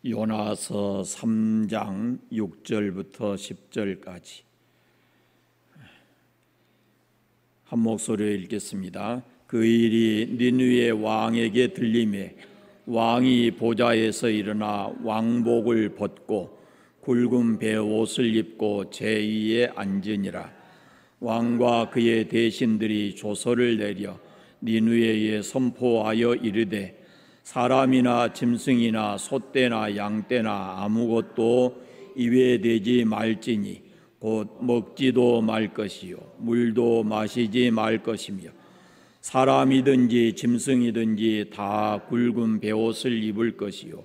요나서 3장 6절부터 10절까지 한 목소리로 읽겠습니다. 그 일이 니느웨 왕에게 들리매 왕이 보좌에서 일어나 왕복을 벗고 굵은 베옷을 입고 제2에 앉으니라. 왕과 그의 대신들이 조서를 내려 니느웨에 선포하여 이르되 사람이나 짐승이나 소떼나 양떼나 아무것도 이외되지 말지니 곧 먹지도 말 것이요 물도 마시지 말 것이며 사람이든지 짐승이든지 다 굵은 베옷을 입을 것이요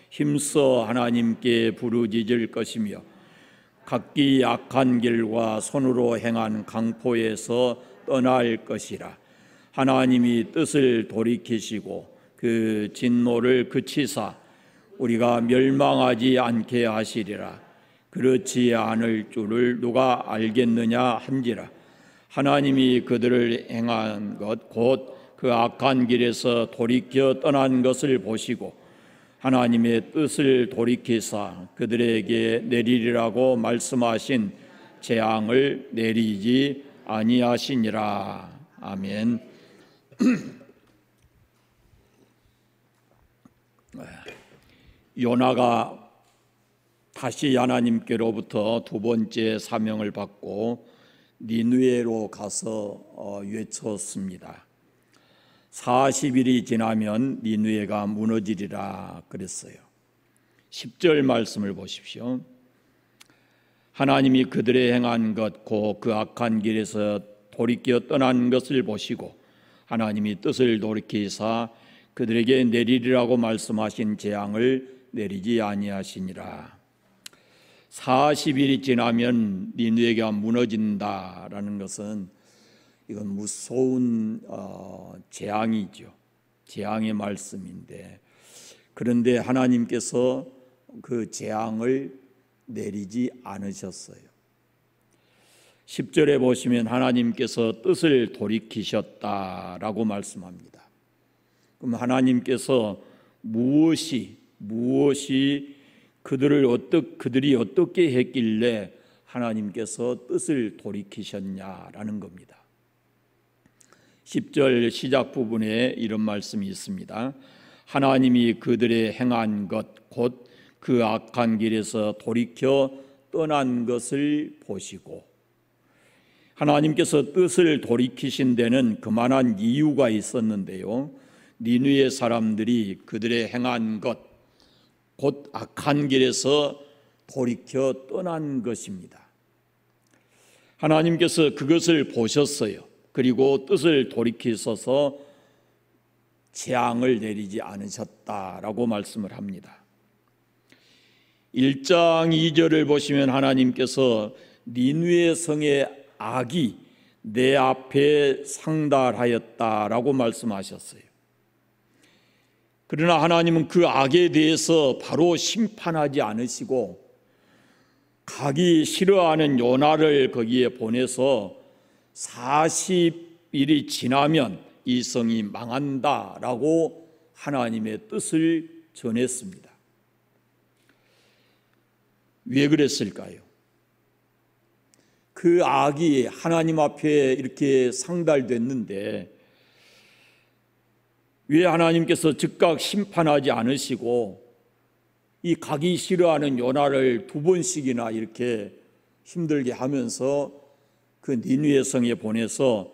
힘써 하나님께 부르짖을 것이며 각기 악한 길과 손으로 행한 강포에서 떠날 것이라. 하나님이 뜻을 돌이키시고 그 진노를 그치사 우리가 멸망하지 않게 하시리라. 그렇지 않을 줄을 누가 알겠느냐 한지라. 하나님이 그들을 행한 것 곧 그 악한 길에서 돌이켜 떠난 것을 보시고 하나님의 뜻을 돌이키사 그들에게 내리리라고 말씀하신 재앙을 내리지 아니하시니라. 아멘. 요나가 다시 하나님께로부터 두 번째 사명을 받고 니느웨로 가서 외쳤습니다. 40일이 지나면 니느웨가 무너지리라 그랬어요. 10절 말씀을 보십시오. 하나님이 그들의 행한 것 곧 그 악한 길에서 돌이켜 떠난 것을 보시고 하나님이 뜻을 돌이키사 그들에게 내리리라고 말씀하신 재앙을 내리지 아니하시니라. 40일이 지나면 니느웨가 무너진다라는 것은 이건 무서운 재앙이죠. 재앙의 말씀인데 그런데 하나님께서 그 재앙을 내리지 않으셨어요. 10절에 보시면 하나님께서 뜻을 돌이키셨다라고 말씀합니다. 그럼 하나님께서 무엇이 그들이 어떻게 했길래 하나님께서 뜻을 돌이키셨냐라는 겁니다. 10절 시작 부분에 이런 말씀이 있습니다. 하나님이 그들의 행한 것 곧 그 악한 길에서 돌이켜 떠난 것을 보시고 하나님께서 뜻을 돌이키신 데는 그만한 이유가 있었는데요. 니느웨 사람들이 그들의 행한 것 곧 악한 길에서 돌이켜 떠난 것입니다. 하나님께서 그것을 보셨어요. 그리고 뜻을 돌이키셔서 재앙을 내리지 않으셨다라고 말씀을 합니다. 1장 2절을 보시면 하나님께서 니느웨 성의 악이 내 앞에 상달하였다라고 말씀하셨어요. 그러나 하나님은 그 악에 대해서 바로 심판하지 않으시고 가기 싫어하는 요나를 거기에 보내서 40일이 지나면 이 성이 망한다라고 하나님의 뜻을 전했습니다. 왜 그랬을까요? 그 악이 하나님 앞에 이렇게 상달됐는데 왜 하나님께서 즉각 심판하지 않으시고 이 가기 싫어하는 요나를 두 번씩이나 이렇게 힘들게 하면서 그 니느웨 성에 보내서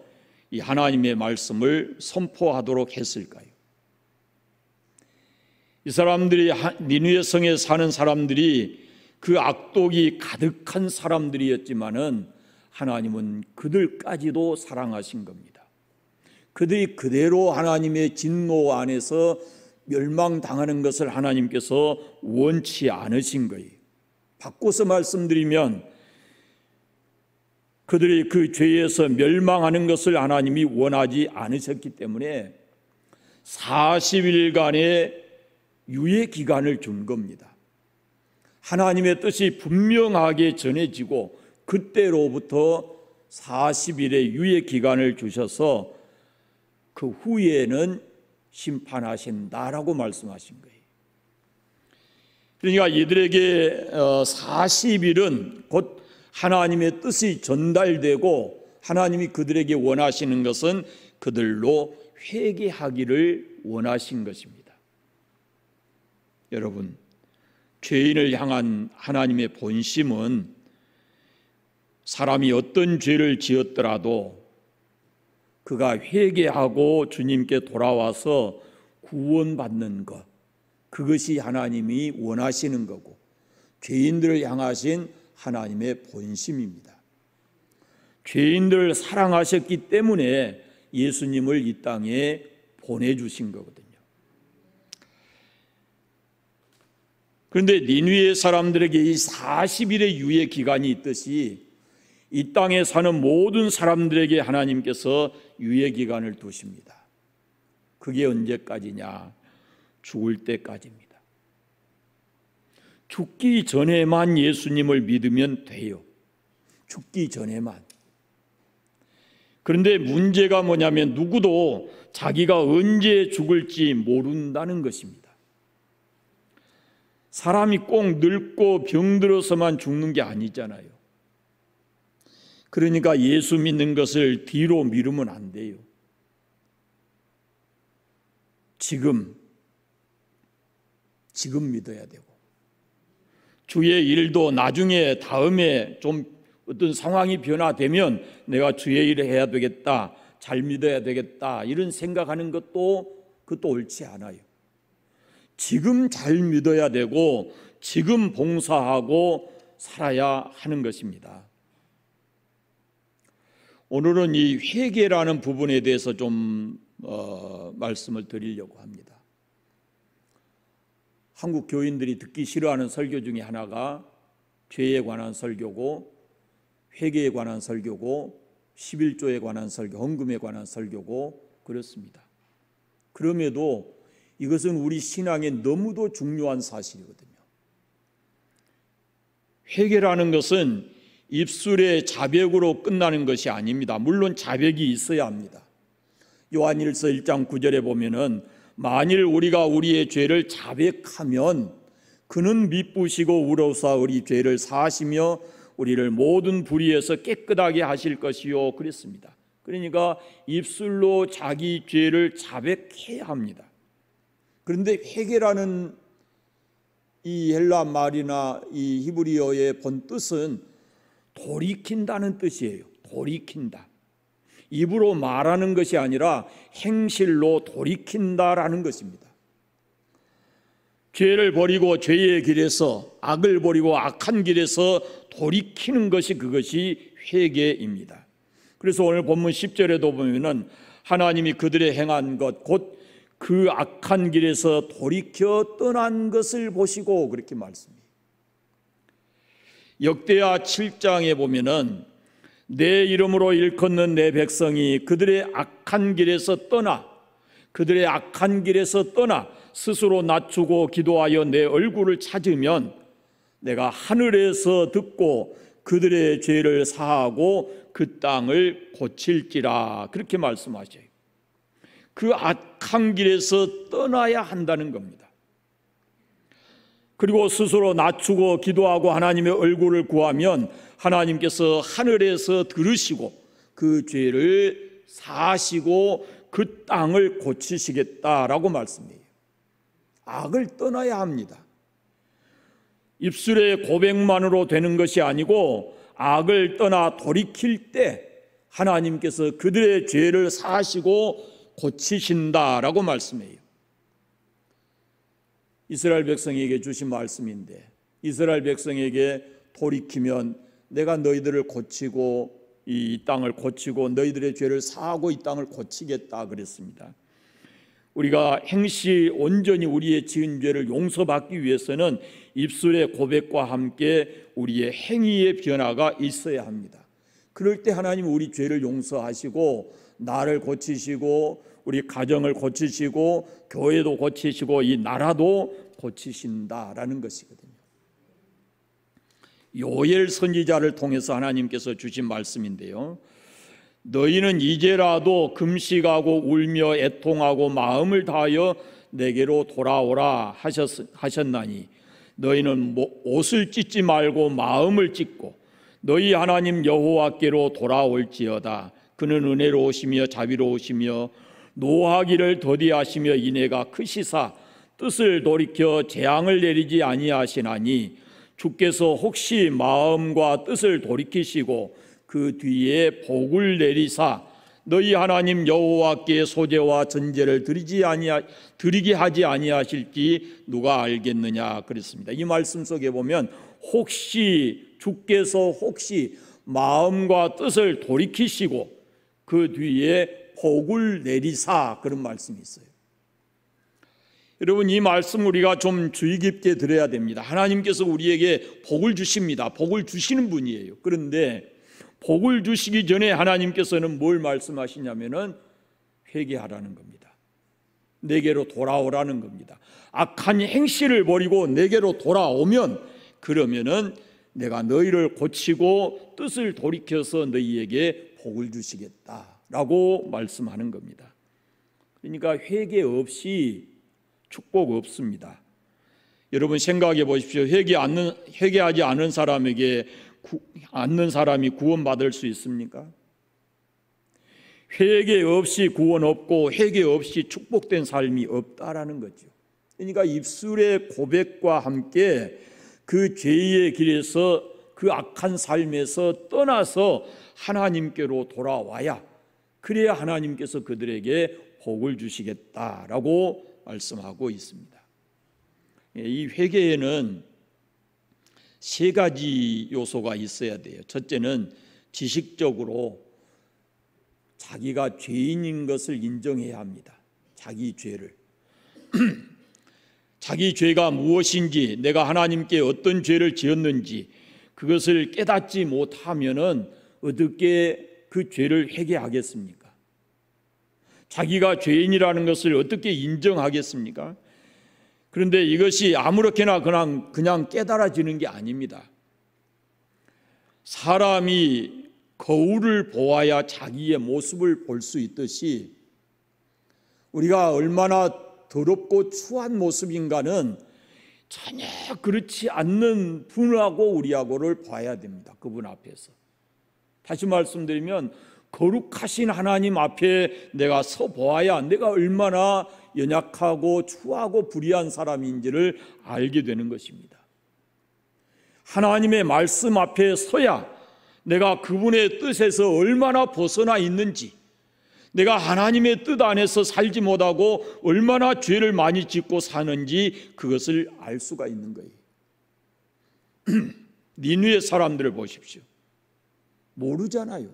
이 하나님의 말씀을 선포하도록 했을까요? 이 사람들이 니느웨 성에 사는 사람들이 그 악독이 가득한 사람들이었지만은 하나님은 그들까지도 사랑하신 겁니다. 그들이 그대로 하나님의 진노 안에서 멸망당하는 것을 하나님께서 원치 않으신 거예요. 바꿔서 말씀드리면 그들이 그 죄에서 멸망하는 것을 하나님이 원하지 않으셨기 때문에 40일간의 유예 기간을 준 겁니다. 하나님의 뜻이 분명하게 전해지고 그때로부터 40일의 유예 기간을 주셔서 그 후에는 심판하신다라고 말씀하신 거예요. 그러니까 이들에게 40일은 곧 하나님의 뜻이 전달되고 하나님이 그들에게 원하시는 것은 그들로 회개하기를 원하신 것입니다. 여러분, 죄인을 향한 하나님의 본심은 사람이 어떤 죄를 지었더라도 그가 회개하고 주님께 돌아와서 구원받는 것, 그것이 하나님이 원하시는 거고 죄인들을 향하신 하나님의 본심입니다. 죄인들을 사랑하셨기 때문에 예수님을 이 땅에 보내주신 거거든요. 그런데 니느웨 사람들에게 이 40일의 유예 기간이 있듯이 이 땅에 사는 모든 사람들에게 하나님께서 유예 기간을 두십니다. 그게 언제까지냐? 죽을 때까지입니다. 죽기 전에만 예수님을 믿으면 돼요. 죽기 전에만. 그런데 문제가 뭐냐면 누구도 자기가 언제 죽을지 모른다는 것입니다. 사람이 꼭 늙고 병들어서만 죽는 게 아니잖아요. 그러니까 예수 믿는 것을 뒤로 미루면 안 돼요. 지금 믿어야 되고 주의 일도 나중에 다음에 좀 어떤 상황이 변화되면 내가 주의 일을 해야 되겠다, 잘 믿어야 되겠다 이런 생각하는 것도 그것도 옳지 않아요. 지금 잘 믿어야 되고 지금 봉사하고 살아야 하는 것입니다. 오늘은 이 회개라는 부분에 대해서 좀 말씀을 드리려고 합니다. 한국 교인들이 듣기 싫어하는 설교 중에 하나가 죄에 관한 설교고 회개에 관한 설교고 11조에 관한 설교, 헌금에 관한 설교고 그렇습니다. 그럼에도 이것은 우리 신앙에 너무도 중요한 사실이거든요. 회개라는 것은 입술의 자백으로 끝나는 것이 아닙니다. 물론 자백이 있어야 합니다. 요한일서 1장 9절에 보면은 만일 우리가 우리의 죄를 자백하면 그는 미쁘시고 우러사 우리 죄를 사하시며 우리를 모든 불의에서 깨끗하게 하실 것이요 그랬습니다. 그러니까 입술로 자기 죄를 자백해야 합니다. 그런데 회개라는 이 헬라 말이나 이 히브리어의 본 뜻은 돌이킨다는 뜻이에요. 돌이킨다. 입으로 말하는 것이 아니라 행실로 돌이킨다라는 것입니다. 죄를 버리고 죄의 길에서, 악을 버리고 악한 길에서 돌이키는 것이 그것이 회개입니다. 그래서 오늘 본문 10절에도 보면은 하나님이 그들의 행한 것 곧 그 악한 길에서 돌이켜 떠난 것을 보시고 그렇게 말씀해요. 역대하 7장에 보면은 내 이름으로 일컫는 내 백성이 그들의 악한 길에서 떠나 스스로 낮추고 기도하여 내 얼굴을 찾으면 내가 하늘에서 듣고 그들의 죄를 사하고 그 땅을 고칠지라 그렇게 말씀하셔요. 그 악한 길에서 떠나야 한다는 겁니다. 그리고 스스로 낮추고 기도하고 하나님의 얼굴을 구하면 하나님께서 하늘에서 들으시고 그 죄를 사하시고 그 땅을 고치시겠다라고 말씀해요. 악을 떠나야 합니다. 입술의 고백만으로 되는 것이 아니고 악을 떠나 돌이킬 때 하나님께서 그들의 죄를 사하시고 고치신다라고 말씀해요. 이스라엘 백성에게 주신 말씀인데 이스라엘 백성에게 돌이키면 내가 너희들을 고치고 이 땅을 고치고 너희들의 죄를 사하고 이 땅을 고치겠다 그랬습니다. 우리가 행시 온전히 우리의 지은 죄를 용서받기 위해서는 입술의 고백과 함께 우리의 행위의 변화가 있어야 합니다. 그럴 때 하나님 우리 죄를 용서하시고 나를 고치시고 우리 가정을 고치시고 교회도 고치시고 이 나라도 고치신다라는 것이거든요. 요엘 선지자를 통해서 하나님께서 주신 말씀인데요. 너희는 이제라도 금식하고 울며 애통하고 마음을 다하여 내게로 돌아오라 하셨나니 너희는 옷을 찢지 말고 마음을 찢고 너희 하나님 여호와께로 돌아올지어다. 그는 은혜로우시며 자비로우시며 노하기를 더디하시며 인애가 크시사 뜻을 돌이켜 재앙을 내리지 아니하시나니 주께서 혹시 마음과 뜻을 돌이키시고 그 뒤에 복을 내리사 너희 하나님 여호와께 소제와 전제를 드리게 하지 아니하실지 누가 알겠느냐 그랬습니다. 이 말씀 속에 보면 혹시 주께서 혹시 마음과 뜻을 돌이키시고 그 뒤에 복을 내리사 그런 말씀이 있어요. 여러분, 이 말씀 우리가 좀 주의 깊게 들어야 됩니다. 하나님께서 우리에게 복을 주십니다. 복을 주시는 분이에요. 그런데 복을 주시기 전에 하나님께서는 뭘 말씀하시냐면은 회개하라는 겁니다. 내게로 돌아오라는 겁니다. 악한 행실을 버리고 내게로 돌아오면 그러면은 내가 너희를 고치고 뜻을 돌이켜서 너희에게 복을 주시겠다라고 말씀하는 겁니다. 그러니까 회개 없이 축복 없습니다. 여러분 생각해 보십시오. 회개하지 않는 사람이 구원받을 수 있습니까? 회개 없이 구원 없고 회개 없이 축복된 삶이 없다라는 거죠. 그러니까 입술의 고백과 함께 그 죄의 길에서 그 악한 삶에서 떠나서 하나님께로 돌아와야 그래야 하나님께서 그들에게 복을 주시겠다라고 말씀하고 있습니다. 이 회개에는 세 가지 요소가 있어야 돼요. 첫째는 지식적으로 자기가 죄인인 것을 인정해야 합니다. 자기 죄를. 자기 죄가 무엇인지, 내가 하나님께 어떤 죄를 지었는지 그것을 깨닫지 못하면은 어떻게 그 죄를 회개하겠습니까? 자기가 죄인이라는 것을 어떻게 인정하겠습니까? 그런데 이것이 아무렇게나 그냥 깨달아지는 게 아닙니다. 사람이 거울을 보아야 자기의 모습을 볼 수 있듯이 우리가 얼마나 더럽고 추한 모습인가는 전혀 그렇지 않는 분하고 우리하고를 봐야 됩니다. 그분 앞에서. 다시 말씀드리면 거룩하신 하나님 앞에 내가 서 보아야 내가 얼마나 연약하고 추하고 불의한 사람인지를 알게 되는 것입니다. 하나님의 말씀 앞에 서야 내가 그분의 뜻에서 얼마나 벗어나 있는지, 내가 하나님의 뜻 안에서 살지 못하고 얼마나 죄를 많이 짓고 사는지 그것을 알 수가 있는 거예요. 니느웨 사람들을 보십시오. 모르잖아요.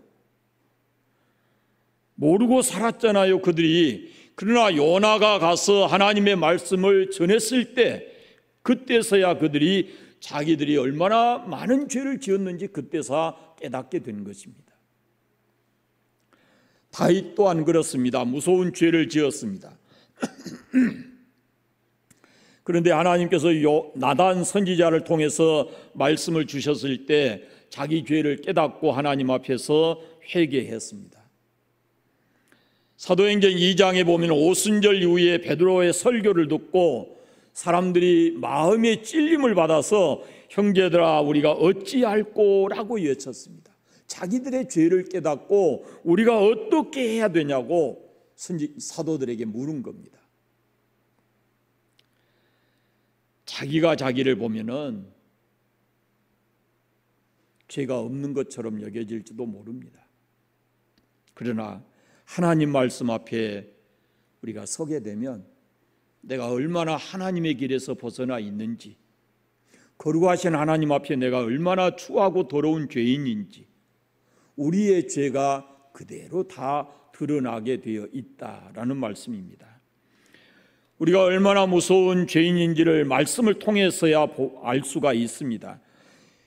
모르고 살았잖아요, 그들이. 그러나 요나가 가서 하나님의 말씀을 전했을 때 그때서야 그들이 자기들이 얼마나 많은 죄를 지었는지 그때서 깨닫게 된 것입니다. 다윗 또한 그렇습니다. 무서운 죄를 지었습니다. 그런데 하나님께서 나단 선지자를 통해서 말씀을 주셨을 때 자기 죄를 깨닫고 하나님 앞에서 회개했습니다. 사도행전 2장에 보면 오순절 이후에 베드로의 설교를 듣고 사람들이 마음의 찔림을 받아서 형제들아 우리가 어찌할꼬라고 외쳤습니다. 자기들의 죄를 깨닫고 우리가 어떻게 해야 되냐고 사도들에게 물은 겁니다. 자기가 자기를 보면은 죄가 없는 것처럼 여겨질지도 모릅니다. 그러나 하나님 말씀 앞에 우리가 서게 되면 내가 얼마나 하나님의 길에서 벗어나 있는지, 거룩하신 하나님 앞에 내가 얼마나 추하고 더러운 죄인인지 우리의 죄가 그대로 다 드러나게 되어 있다라는 말씀입니다. 우리가 얼마나 무서운 죄인인지를 말씀을 통해서야 알 수가 있습니다.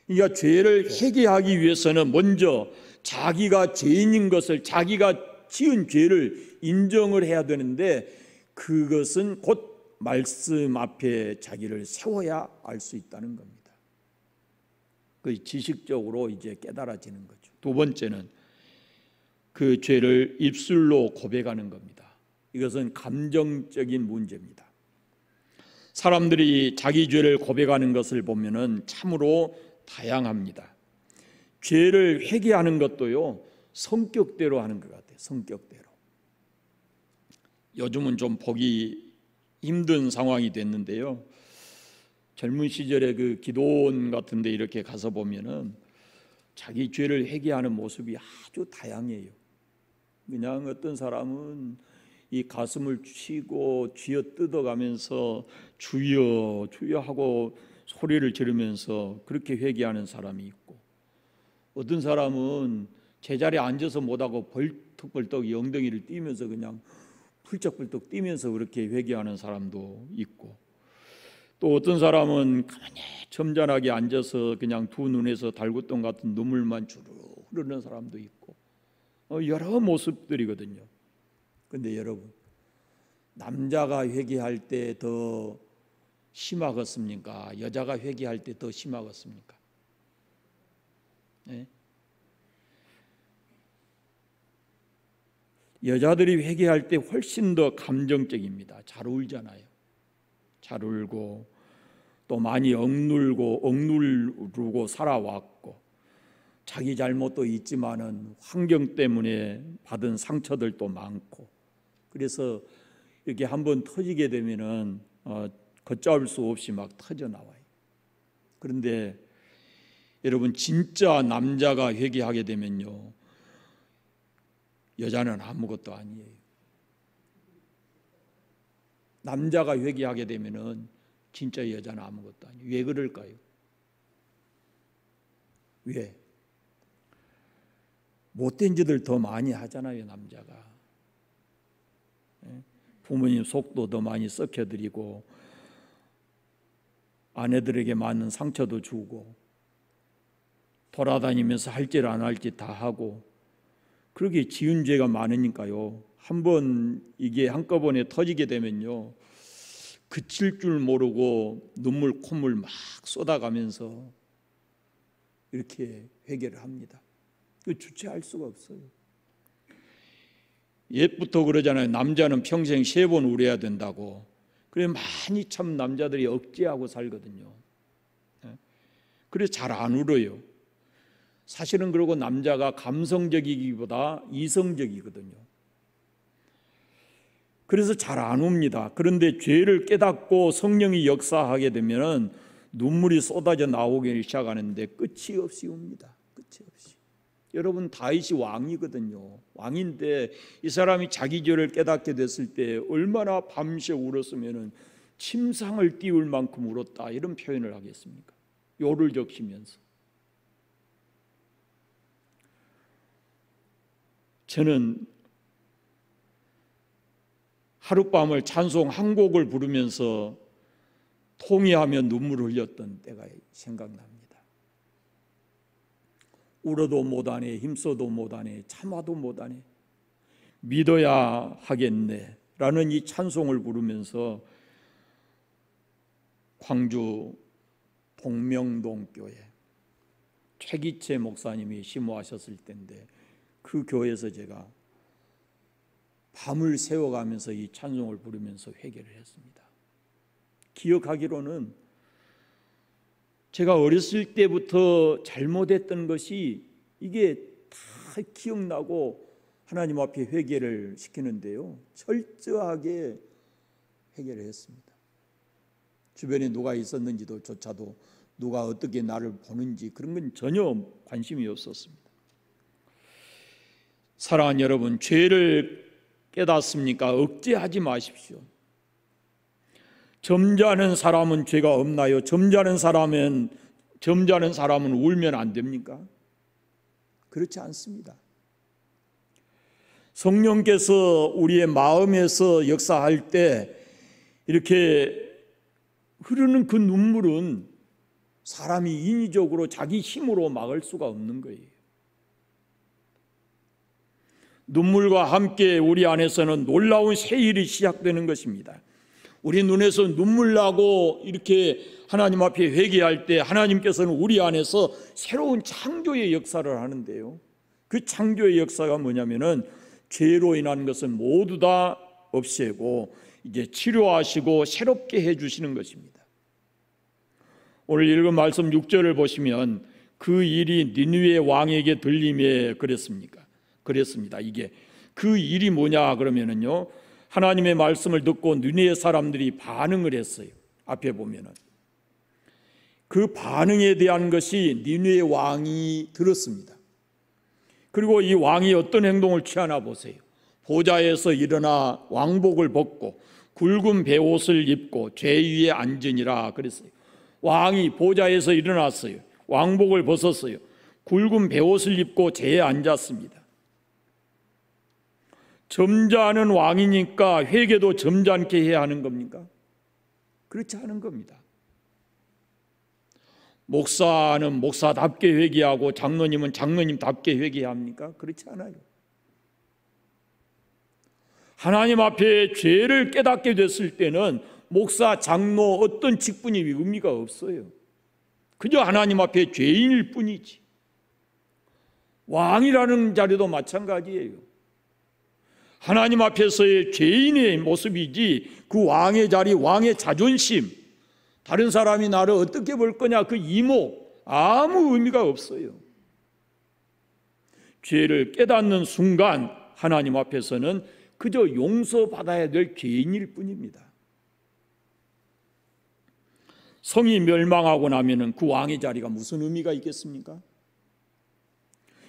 그러니까 죄를 회개하기 위해서는 먼저 자기가 죄인인 것을, 자기가 지은 죄를 인정을 해야 되는데 그것은 곧 말씀 앞에 자기를 세워야 알 수 있다는 겁니다. 그 지식적으로 이제 깨달아지는 거죠. 두 번째는 그 죄를 입술로 고백하는 겁니다. 이것은 감정적인 문제입니다. 사람들이 자기 죄를 고백하는 것을 보면은 참으로 다양합니다. 죄를 회개하는 것도요, 성격대로 하는 것 같아요. 성격대로. 요즘은 좀 보기 힘든 상황이 됐는데요, 젊은 시절에 그 기도원 같은 데 이렇게 가서 보면은 자기 죄를 회개하는 모습이 아주 다양해요. 그냥 어떤 사람은 이 가슴을 치고 쥐어 뜯어가면서 주여 주여 하고 소리를 지르면서 그렇게 회개하는 사람이 있고, 어떤 사람은 제자리에 앉아서 못하고 벌떡벌떡 엉덩이를 뛰면서 그냥 훌쩍훌쩍 뛰면서 그렇게 회개하는 사람도 있고, 또 어떤 사람은 가만히 점잖하게 앉아서 그냥 두 눈에서 달굣돈 같은 눈물만 주르륵 흐르는 사람도 있고, 여러 모습들이거든요. 그런데 여러분, 남자가 회개할 때 더 심하겠습니까? 여자가 회개할 때 더 심하겠습니까? 네? 여자들이 회개할 때 훨씬 더 감정적입니다. 잘 울잖아요. 잘 울고 또 많이 억누르고 살아왔고, 자기 잘못도 있지만은 환경 때문에 받은 상처들도 많고, 그래서 이렇게 한번 터지게 되면은 걷잡을 수 없이 막 터져 나와요. 그런데 여러분, 진짜 남자가 회개하게 되면요, 여자는 아무것도 아니에요. 남자가 회개하게 되면은 진짜 여자는 아무것도 아니에요. 왜 그럴까요? 왜? 못된 짓을 더 많이 하잖아요, 남자가. 부모님 속도 더 많이 썩혀드리고, 아내들에게 맞는 상처도 주고, 돌아다니면서 할 짓 안 할 짓 다 하고, 그렇게 지은 죄가 많으니까요, 한번 이게 한꺼번에 터지게 되면요, 그칠 줄 모르고 눈물 콧물 막 쏟아가면서 이렇게 회개를 합니다. 주체할 수가 없어요. 옛부터 그러잖아요. 남자는 평생 3번 울어야 된다고. 그래 많이 참 남자들이 억제하고 살거든요. 그래 잘 안 울어요. 사실은 그러고 남자가 감성적이기보다 이성적이거든요. 그래서 잘 안 웁니다. 그런데 죄를 깨닫고 성령이 역사하게 되면 눈물이 쏟아져 나오기 시작하는데 끝이 없이 웁니다. 끝이 없이. 여러분, 다윗이 왕이거든요. 왕인데 이 사람이 자기 죄를 깨닫게 됐을 때 얼마나 밤새 울었으면 침상을 띄울 만큼 울었다, 이런 표현을 하겠습니까? 요를 적시면서. 저는 하룻밤을 찬송 한 곡을 부르면서 통회하며 눈물을 흘렸던 때가 생각납니다. 울어도 못하네, 힘써도 못하네, 참아도 못하네, 믿어야 하겠네 라는 이 찬송을 부르면서 광주 동명동교회 최기채 목사님이 심호하셨을 때인데, 그 교회에서 제가 밤을 새워가면서 이 찬송을 부르면서 회개를 했습니다. 기억하기로는 제가 어렸을 때부터 잘못했던 것이 이게 다 기억나고 하나님 앞에 회개를 시키는데요, 철저하게 회개를 했습니다. 주변에 누가 있었는지도 조차도, 누가 어떻게 나를 보는지 그런 건 전혀 관심이 없었습니다. 사랑하는 여러분, 죄를 깨닫습니까? 억제하지 마십시오. 점잖은 사람은 죄가 없나요? 점잖은 사람은 울면 안 됩니까? 그렇지 않습니다. 성령께서 우리의 마음에서 역사할 때 이렇게 흐르는 그 눈물은 사람이 인위적으로 자기 힘으로 막을 수가 없는 거예요. 눈물과 함께 우리 안에서는 놀라운 새 일이 시작되는 것입니다. 우리 눈에서 눈물 나고 이렇게 하나님 앞에 회개할 때 하나님께서는 우리 안에서 새로운 창조의 역사를 하는데요, 그 창조의 역사가 뭐냐면은 죄로 인한 것은 모두 다 없애고 이제 치료하시고 새롭게 해주시는 것입니다. 오늘 읽은 말씀 6절을 보시면 그 일이 니느웨 왕에게 들림에 그랬습니다. 이게 그 일이 뭐냐 그러면은요, 하나님의 말씀을 듣고 니느웨 사람들이 반응을 했어요. 앞에 보면은 그 반응에 대한 것이 니느웨 왕이 들었습니다. 그리고 이 왕이 어떤 행동을 취하나 보세요. 보좌에서 일어나 왕복을 벗고 굵은 베옷을 입고 죄위에 앉으니라 그랬어요. 왕이 보좌에서 일어났어요. 왕복을 벗었어요. 굵은 베옷을 입고 죄에 앉았습니다. 점잖은 왕이니까 회개도 점잖게 해야 하는 겁니까? 그렇지 않은 겁니다. 목사는 목사답게 회개하고 장로님은 장로님답게 회개해야 합니까? 그렇지 않아요. 하나님 앞에 죄를 깨닫게 됐을 때는 목사, 장로 어떤 직분이 의미가 없어요. 그저 하나님 앞에 죄인일 뿐이지. 왕이라는 자리도 마찬가지예요. 하나님 앞에서의 죄인의 모습이지 그 왕의 자리, 왕의 자존심, 다른 사람이 나를 어떻게 볼 거냐 그 이목 아무 의미가 없어요. 죄를 깨닫는 순간 하나님 앞에서는 그저 용서받아야 될 죄인일 뿐입니다. 성이 멸망하고 나면은 그 왕의 자리가 무슨 의미가 있겠습니까?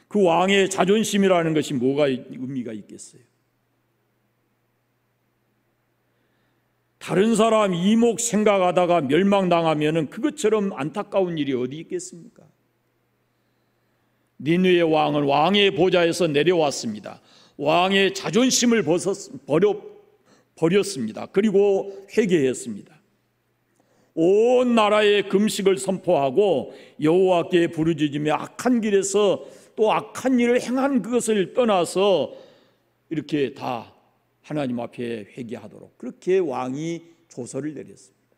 그 왕의 자존심이라는 것이 뭐가 의미가 있겠어요? 다른 사람 이목 생각하다가 멸망당하면은 그것처럼 안타까운 일이 어디 있겠습니까? 니느웨 왕은 왕의 보좌에서 내려왔습니다. 왕의 자존심을 버렸습니다. 그리고 회개했습니다. 온 나라에 금식을 선포하고 여호와께 부르짖으며 악한 길에서 또 악한 일을 행한 그것을 떠나서 이렇게 다 하나님 앞에 회개하도록 그렇게 왕이 조서를 내렸습니다.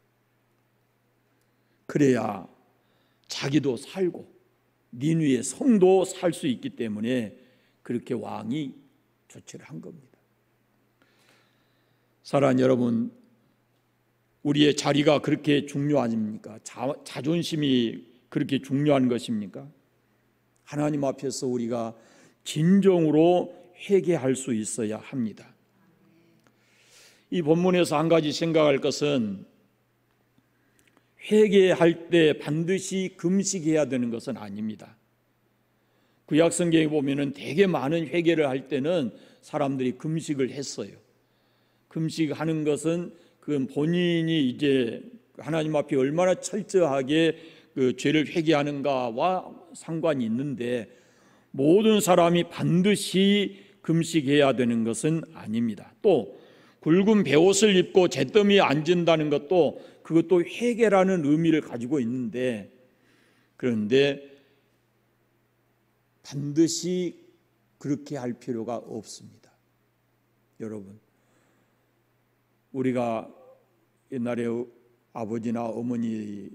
그래야 자기도 살고 니느웨 성도 살 수 있기 때문에 그렇게 왕이 조치를 한 겁니다. 사랑하는 여러분, 우리의 자리가 그렇게 중요합니까? 자존심이 그렇게 중요한 것입니까? 하나님 앞에서 우리가 진정으로 회개할 수 있어야 합니다. 이 본문에서 한 가지 생각할 것은 회개할 때 반드시 금식해야 되는 것은 아닙니다. 구약성경에 보면은 되게 많은 회개를 할 때는 사람들이 금식을 했어요. 금식하는 것은 그 본인이 이제 하나님 앞에 얼마나 철저하게 그 죄를 회개하는가와 상관이 있는데 모든 사람이 반드시 금식해야 되는 것은 아닙니다. 또 굵은 베옷을 입고 잿더미에 앉는다는 것도 그것도 회개라는 의미를 가지고 있는데 그런데 반드시 그렇게 할 필요가 없습니다. 여러분, 우리가 옛날에 아버지나 어머니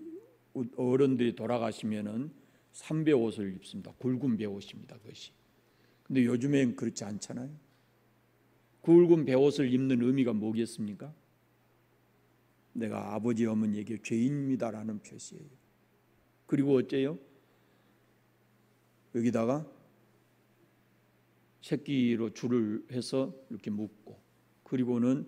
어른들이 돌아가시면은 삼베옷을 입습니다. 굵은 베옷입니다. 그것이. 근데 요즘엔 그렇지 않잖아요. 굵은 베옷을 입는 의미가 뭐겠습니까? 내가 아버지 어머니에게 죄인입니다라는 표시예요. 그리고 어째요? 여기다가 새끼로 줄을 해서 이렇게 묶고 그리고는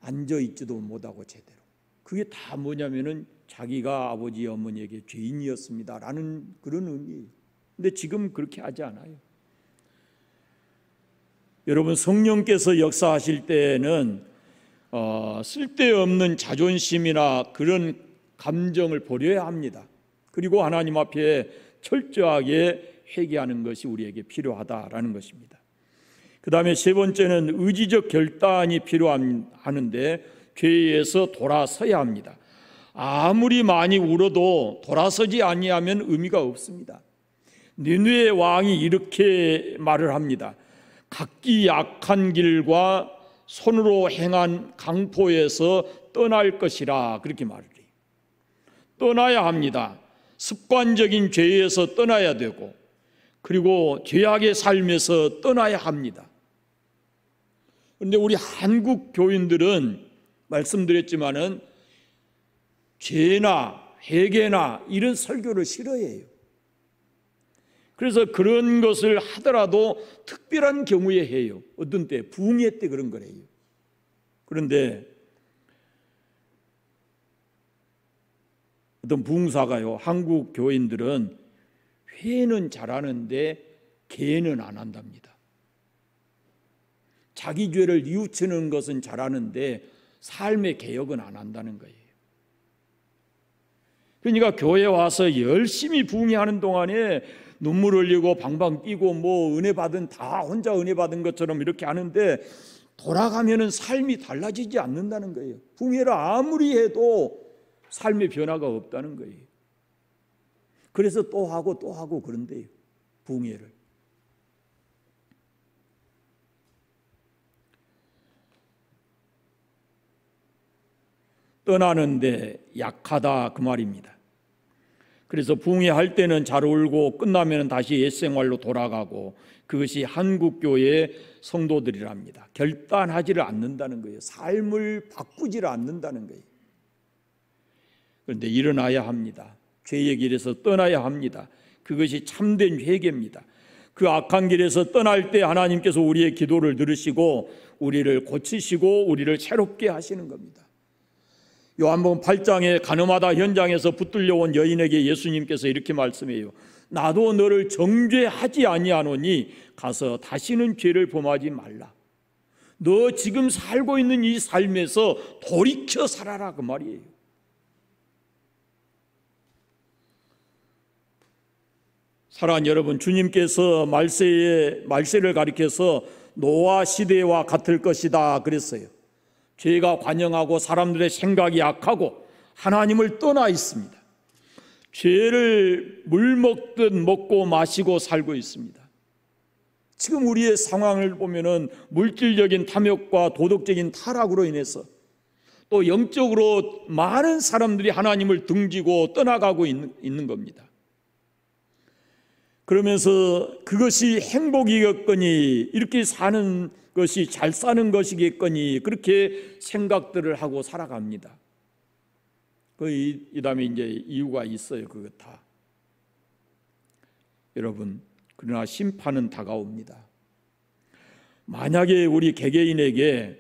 앉아있지도 못하고 제대로. 그게 다 뭐냐면은 자기가 아버지 어머니에게 죄인이었습니다라는 그런 의미예요. 근데 지금 그렇게 하지 않아요. 여러분, 성령께서 역사하실 때에는 쓸데없는 자존심이나 그런 감정을 버려야 합니다. 그리고 하나님 앞에 철저하게 회개하는 것이 우리에게 필요하다라는 것입니다. 그 다음에 세 번째는 의지적 결단이 필요하는데 죄에서 돌아서야 합니다. 아무리 많이 울어도 돌아서지 아니하면 의미가 없습니다. 니느웨 왕이 이렇게 말을 합니다. 각기 악한 길과 손으로 행한 강포에서 떠날 것이라 그렇게 말을 해요. 떠나야 합니다. 습관적인 죄에서 떠나야 되고 그리고 죄악의 삶에서 떠나야 합니다. 그런데 우리 한국 교인들은 말씀드렸지만은 죄나 회개나 이런 설교를 싫어해요. 그래서 그런 것을 하더라도 특별한 경우에 해요. 어떤 때 부흥회 때 그런 거래요. 그런데 어떤 부흥사가요, 한국 교인들은 회는 잘하는데 개는 안 한답니다. 자기 죄를 뉘우치는 것은 잘하는데 삶의 개혁은 안 한다는 거예요. 그러니까 교회 와서 열심히 부흥회하는 동안에 눈물 흘리고 방방 뛰고 뭐 은혜 받은 다 혼자 은혜 받은 것처럼 이렇게 하는데 돌아가면은 삶이 달라지지 않는다는 거예요. 부흥회를 아무리 해도 삶의 변화가 없다는 거예요. 그래서 또 하고 그런데요, 부흥회를. 떠나는데 약하다 그 말입니다. 그래서 부흥회 할 때는 잘 울고 끝나면 다시 옛생활로 돌아가고, 그것이 한국교회의 성도들이랍니다. 결단하지를 않는다는 거예요. 삶을 바꾸지를 않는다는 거예요. 그런데 일어나야 합니다. 죄의 길에서 떠나야 합니다. 그것이 참된 회개입니다. 그 악한 길에서 떠날 때 하나님께서 우리의 기도를 들으시고 우리를 고치시고 우리를 새롭게 하시는 겁니다. 요한복음 8장에 가늠하다 현장에서 붙들려온 여인에게 예수님께서 이렇게 말씀해요. 나도 너를 정죄하지 아니하노니 가서 다시는 죄를 범하지 말라. 너 지금 살고 있는 이 삶에서 돌이켜 살아라 그 말이에요. 사랑하는 여러분, 주님께서 말세를 가리켜서 노아 시대와 같을 것이다 그랬어요. 죄가 관영하고 사람들의 생각이 악하고 하나님을 떠나 있습니다. 죄를 물 먹듯 먹고 마시고 살고 있습니다. 지금 우리의 상황을 보면은 물질적인 탐욕과 도덕적인 타락으로 인해서 또 영적으로 많은 사람들이 하나님을 등지고 떠나가고 있는 겁니다. 그러면서 그것이 행복이겠거니, 이렇게 사는 것이 잘 사는 것이겠거니, 그렇게 생각들을 하고 살아갑니다. 이 다음에 이제 이유가 있어요. 그것 다. 여러분, 그러나 심판은 다가옵니다. 만약에 우리 개개인에게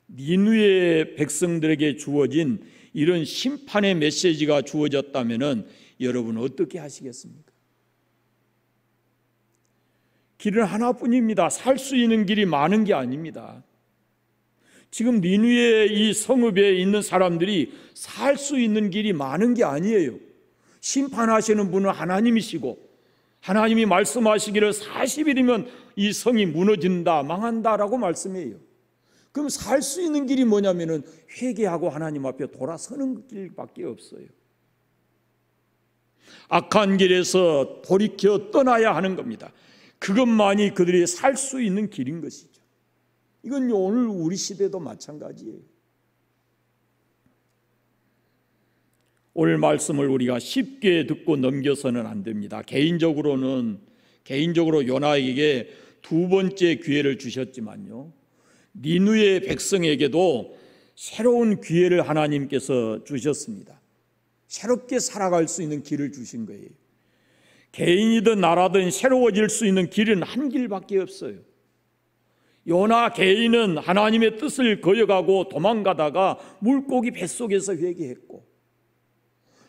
니느웨 백성들에게 주어진 이런 심판의 메시지가 주어졌다면은 여러분 어떻게 하시겠습니까? 길은 하나뿐입니다. 살 수 있는 길이 많은 게 아닙니다. 지금 니느웨 이 성읍에 있는 사람들이 살 수 있는 길이 많은 게 아니에요. 심판하시는 분은 하나님이시고 하나님이 말씀하시기를 40일이면 이 성이 무너진다, 망한다라고 말씀해요. 그럼 살 수 있는 길이 뭐냐면은 회개하고 하나님 앞에 돌아서는 길밖에 없어요. 악한 길에서 돌이켜 떠나야 하는 겁니다. 그것만이 그들이 살 수 있는 길인 것이죠. 이건 오늘 우리 시대도 마찬가지예요. 오늘 말씀을 우리가 쉽게 듣고 넘겨서는 안 됩니다. 개인적으로 요나에게 두 번째 기회를 주셨지만요, 니느웨 백성에게도 새로운 기회를 하나님께서 주셨습니다. 새롭게 살아갈 수 있는 길을 주신 거예요. 개인이든 나라든 새로워질 수 있는 길은 한 길밖에 없어요. 요나 개인은 하나님의 뜻을 거역하고 도망가다가 물고기 뱃속에서 회개했고,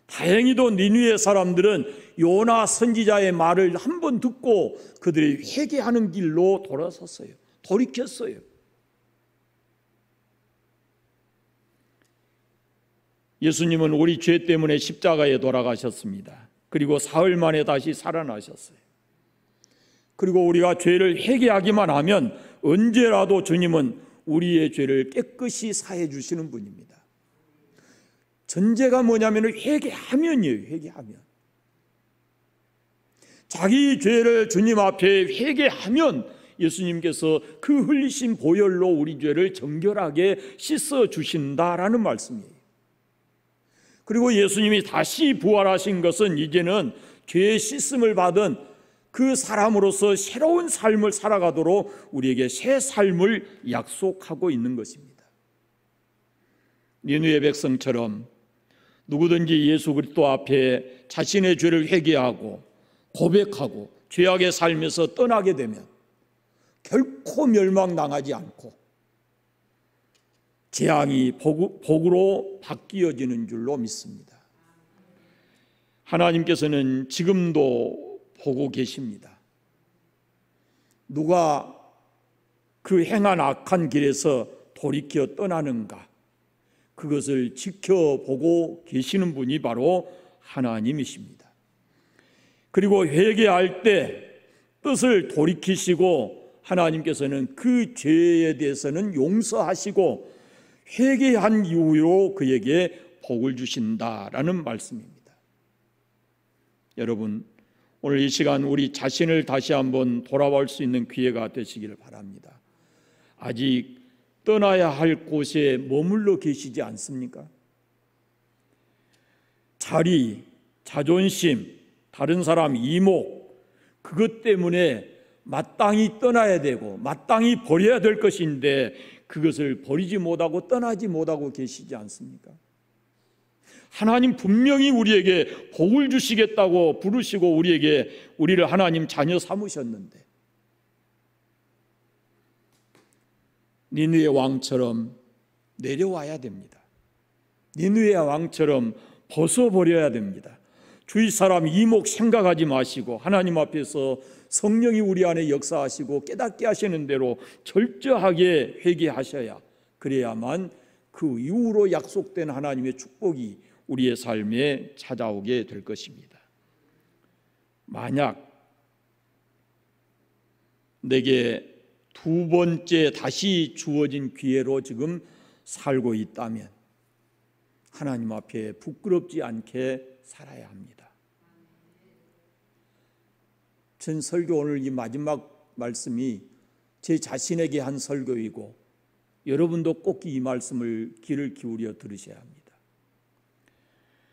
다행히도 니느웨 사람들은 요나 선지자의 말을 한번 듣고 그들이 회개하는 길로 돌아섰어요. 돌이켰어요. 예수님은 우리 죄 때문에 십자가에 돌아가셨습니다. 그리고 사흘 만에 다시 살아나셨어요. 그리고 우리가 죄를 회개하기만 하면 언제라도 주님은 우리의 죄를 깨끗이 사해 주시는 분입니다. 전제가 뭐냐면 회개하면이에요. 회개하면. 자기 죄를 주님 앞에 회개하면 예수님께서 그 흘리신 보혈로 우리 죄를 정결하게 씻어 주신다라는 말씀이에요. 그리고 예수님이 다시 부활하신 것은 이제는 죄 씻음을 받은 그 사람으로서 새로운 삶을 살아가도록 우리에게 새 삶을 약속하고 있는 것입니다. 니느웨 백성처럼 누구든지 예수 그리스도 앞에 자신의 죄를 회개하고 고백하고 죄악의 삶에서 떠나게 되면 결코 멸망당하지 않고 재앙이 복으로 바뀌어지는 줄로 믿습니다. 하나님께서는 지금도 보고 계십니다. 누가 그 행한 악한 길에서 돌이켜 떠나는가, 그것을 지켜보고 계시는 분이 바로 하나님이십니다. 그리고 회개할 때 뜻을 돌이키시고 하나님께서는 그 죄에 대해서는 용서하시고 회개한 이후로 그에게 복을 주신다라는 말씀입니다. 여러분, 오늘 이 시간 우리 자신을 다시 한번 돌아볼 수 있는 기회가 되시기를 바랍니다. 아직 떠나야 할 곳에 머물러 계시지 않습니까? 자리, 자존심, 다른 사람 이목, 그것 때문에 마땅히 떠나야 되고 마땅히 버려야 될 것인데 그것을 버리지 못하고 떠나지 못하고 계시지 않습니까? 하나님 분명히 우리에게 복을 주시겠다고 부르시고 우리를 하나님 자녀 삼으셨는데 니느웨 왕처럼 내려와야 됩니다. 니느웨 왕처럼 벗어버려야 됩니다. 주위 사람 이목 생각하지 마시고 하나님 앞에서 성령이 우리 안에 역사하시고 깨닫게 하시는 대로 철저하게 회개하셔야, 그래야만 그 이후로 약속된 하나님의 축복이 우리의 삶에 찾아오게 될 것입니다. 만약 내게 두 번째 다시 주어진 기회로 지금 살고 있다면 하나님 앞에 부끄럽지 않게 살아야 합니다. 전 설교 오늘 이 마지막 말씀이 제 자신에게 한 설교이고 여러분도 꼭 이 말씀을 귀를 기울여 들으셔야 합니다.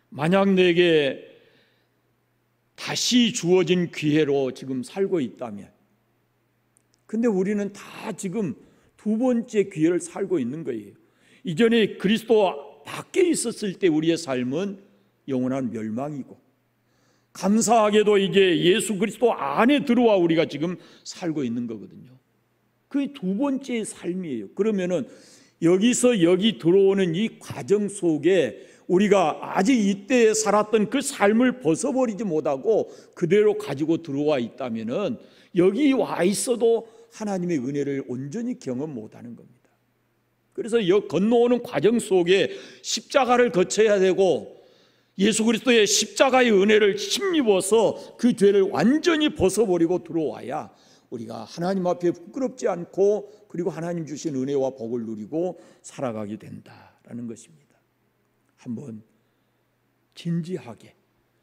만약 내게 다시 주어진 기회로 지금 살고 있다면, 근데 우리는 다 지금 두 번째 기회를 살고 있는 거예요. 이전에 그리스도 밖에 있었을 때 우리의 삶은 영원한 멸망이고, 감사하게도 이제 예수 그리스도 안에 들어와 우리가 지금 살고 있는 거거든요. 그게 두 번째 삶이에요. 그러면은 여기서 여기 들어오는 이 과정 속에 우리가 아직 이때에 살았던 그 삶을 벗어버리지 못하고 그대로 가지고 들어와 있다면은 여기 와 있어도 하나님의 은혜를 온전히 경험 못하는 겁니다. 그래서 건너오는 과정 속에 십자가를 거쳐야 되고 예수 그리스도의 십자가의 은혜를 힘입어서 그 죄를 완전히 벗어버리고 들어와야 우리가 하나님 앞에 부끄럽지 않고 그리고 하나님 주신 은혜와 복을 누리고 살아가게 된다라는 것입니다. 한번 진지하게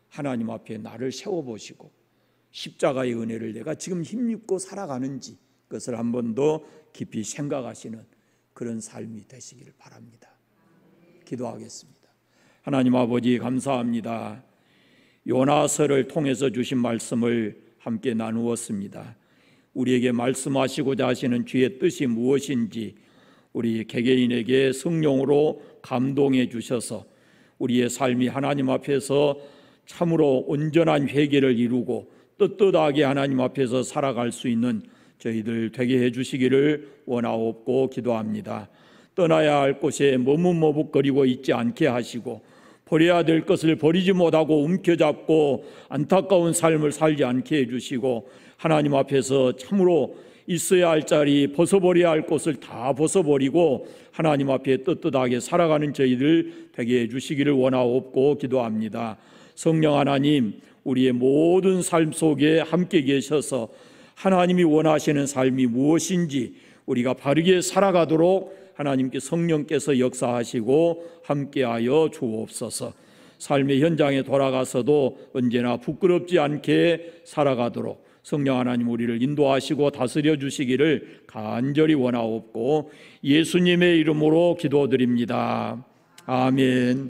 하나님 앞에 나를 세워보시고 십자가의 은혜를 내가 지금 힘입고 살아가는지 그것을 한 번 더 깊이 생각하시는 그런 삶이 되시기를 바랍니다. 기도하겠습니다. 하나님 아버지 감사합니다. 요나서를 통해서 주신 말씀을 함께 나누었습니다. 우리에게 말씀하시고자 하시는 주의 뜻이 무엇인지 우리 개개인에게 성령으로 감동해 주셔서 우리의 삶이 하나님 앞에서 참으로 온전한 회개를 이루고 떳떳하게 하나님 앞에서 살아갈 수 있는 저희들 되게 해 주시기를 원하옵고 기도합니다. 떠나야 할 곳에 머뭇머뭇거리고 있지 않게 하시고 버려야 될 것을 버리지 못하고 움켜잡고 안타까운 삶을 살지 않게 해주시고 하나님 앞에서 참으로 있어야 할 자리, 벗어버려야 할 것을 다 벗어버리고 하나님 앞에 떳떳하게 살아가는 저희들 되게 해주시기를 원하옵고 기도합니다. 성령 하나님, 우리의 모든 삶 속에 함께 계셔서 하나님이 원하시는 삶이 무엇인지 우리가 바르게 살아가도록 하나님께 성령께서 역사하시고 함께하여 주옵소서. 삶의 현장에 돌아가서도 언제나 부끄럽지 않게 살아가도록 성령 하나님 우리를 인도하시고 다스려 주시기를 간절히 원하옵고 예수님의 이름으로 기도드립니다. 아멘.